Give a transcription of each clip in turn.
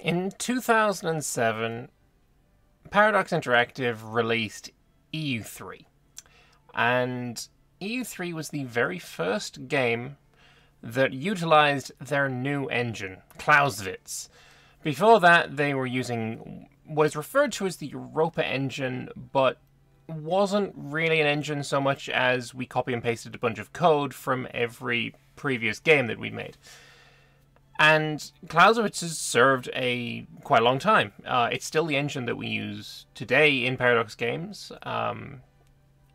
In 2007, Paradox Interactive released EU3, and EU3 was the very first game that utilized their new engine, Clausewitz. Before that, they were using what is referred to as the Europa engine, but wasn't really an engine so much as we copy and pasted a bunch of code from every previous game that we made. And Clausewitz has served quite a long time. It's still the engine that we use today in Paradox games.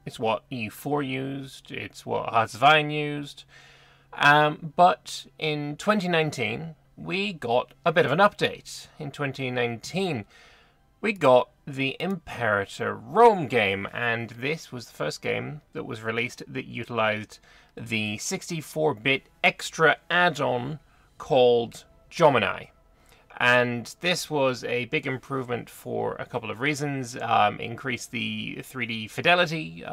It's what EU4 used, it's what Hearts of Iron used. But in 2019, we got a bit of an update. In 2019, we got the Imperator Rome game, and this was the first game that was released that utilized the 64-bit extra add-on called Gemini. And this was a big improvement for a couple of reasons. Increased the 3D fidelity,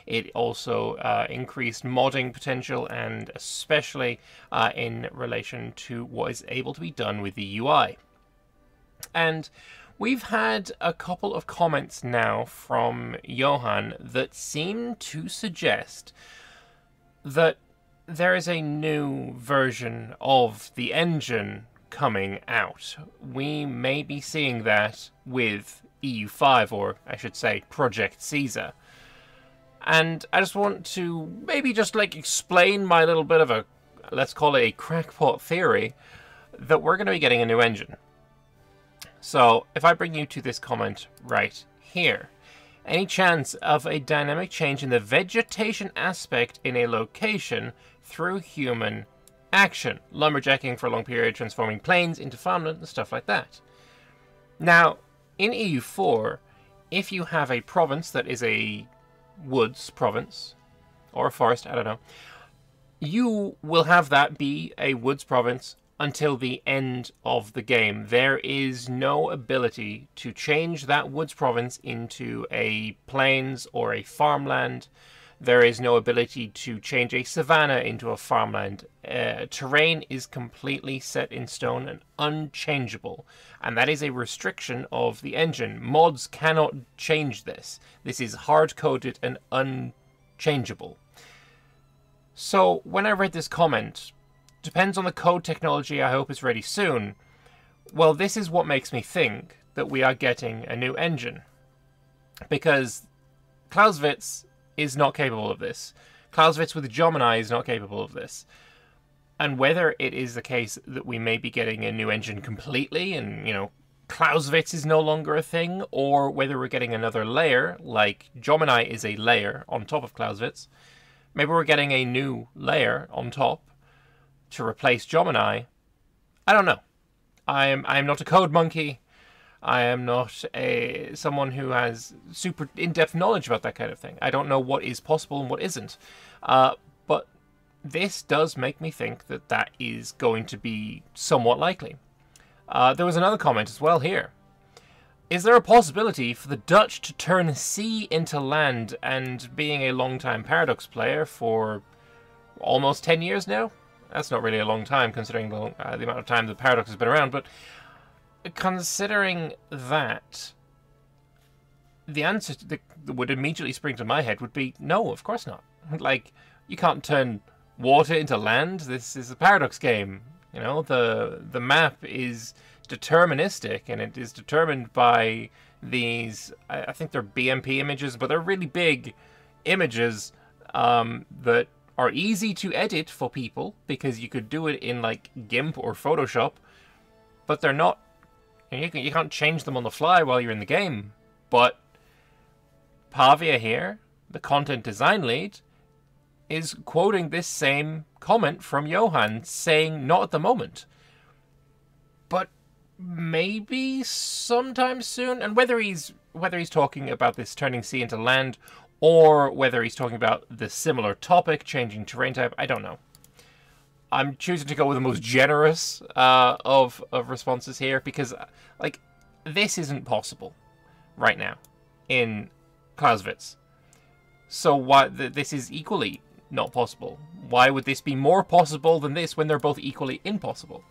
it also increased modding potential, and especially in relation to what is able to be done with the UI. And we've had a couple of comments now from Johan that seem to suggest that there is a new version of the engine coming out. We may be seeing that with EU5, or I should say Project Caesar. And I just want to maybe just explain my little bit of a, let's call it a crackpot theory, that we're going to be getting a new engine. So if I bring you to this comment right here, any chance of a dynamic change in the vegetation aspect in a location through human action, lumberjacking for a long period, transforming plains into farmland and stuff like that. Now, in EU4, if you have a province that is a woods province, or a forest, I don't know, you will have that be a woods province until the end of the game. There is no ability to change that woods province into a plains or a farmland. There is no ability to change a savanna into a farmland. Terrain is completely set in stone and unchangeable. And that is a restriction of the engine. Mods cannot change this. This is hard-coded and unchangeable. So when I read this comment, depends on the code technology I hope is ready soon. Well, this is what makes me think that we are getting a new engine. Because Clausewitz is not capable of this. Clausewitz with Gemini is not capable of this. And whether it is the case that we may be getting a new engine completely and, Clausewitz is no longer a thing, or whether we're getting another layer, like Gemini is a layer on top of Clausewitz, maybe we're getting a new layer on top to replace Gemini. I don't know. I am not a code monkey. I am not someone who has super in-depth knowledge about that kind of thing. I don't know what is possible and what isn't. But this does make me think that that is going to be somewhat likely. There was another comment as well here. Is there a possibility for the Dutch to turn sea into land? And being a long-time Paradox player for almost 10 years now, that's not really a long time considering the amount of time the Paradox has been around, but considering that, the answer that would immediately spring to my head would be no, of course not. You can't turn water into land. This is a Paradox game. The map is deterministic, and it is determined by these, I think they're BMP images, but they're really big images that are easy to edit for people, because you could do it in GIMP or Photoshop, but they're not. You can't change them on the fly while you're in the game. But Pavia here, the content design lead, is quoting this same comment from Johan, saying not at the moment, but maybe sometime soon. And whether he's talking about this turning sea into land, or whether he's talking about the similar topic, changing terrain type, I don't know. I'm choosing to go with the most generous of responses here, because this isn't possible right now in Clausewitz. So why this is equally not possible? Why would this be more possible than this when they're both equally impossible?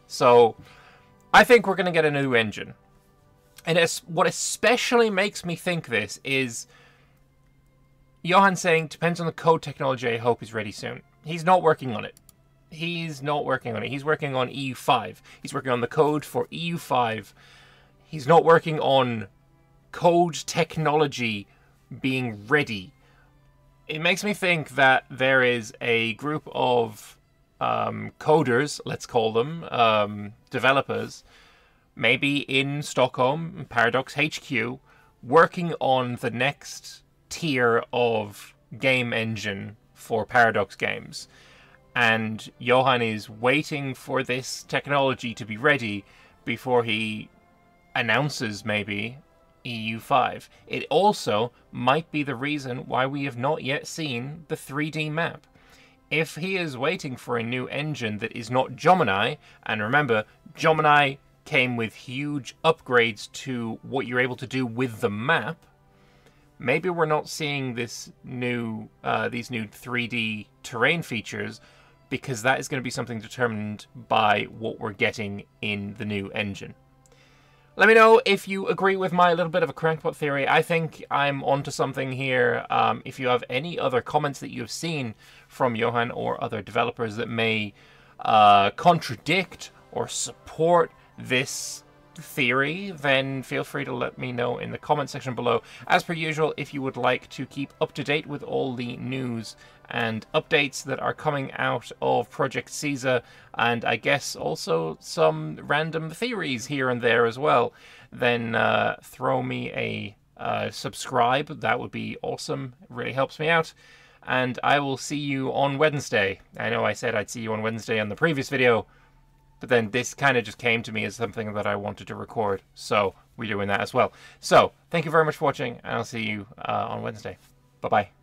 So I think we're going to get a new engine. And what especially makes me think this is Johan saying, depends on the code technology, I hope is ready soon. He's not working on it. He's not working on it. He's working on EU5. He's working on the code for EU5. He's not working on code technology being ready. It makes me think that there is a group of coders, let's call them, developers, maybe in Stockholm, Paradox HQ, working on the next tier of game engine for Paradox games. And Johan is waiting for this technology to be ready before he announces maybe EU5. It also might be the reason why we have not yet seen the 3D map. If he is waiting for a new engine that is not Gemini, and remember, Gemini came with huge upgrades to what you're able to do with the map, maybe we're not seeing this new these new 3D terrain features, because that is going to be something determined by what we're getting in the new engine. Let me know if you agree with my little bit of a crackpot theory. I think I'm onto something here. If you have any other comments that you've seen from Johan or other developers that may contradict or support this theory, then feel free to let me know in the comment section below. As per usual, if you would like to keep up to date with all the news and updates that are coming out of Project Caesar, and I guess also some random theories here and there as well, then throw me a subscribe. That would be awesome. It really helps me out. And I will see you on Wednesday. I know I said I'd see you on Wednesday on the previous video, but then this kind of just came to me as something that I wanted to record. So we're doing that as well. So thank you very much for watching, and I'll see you on Wednesday. Bye-bye.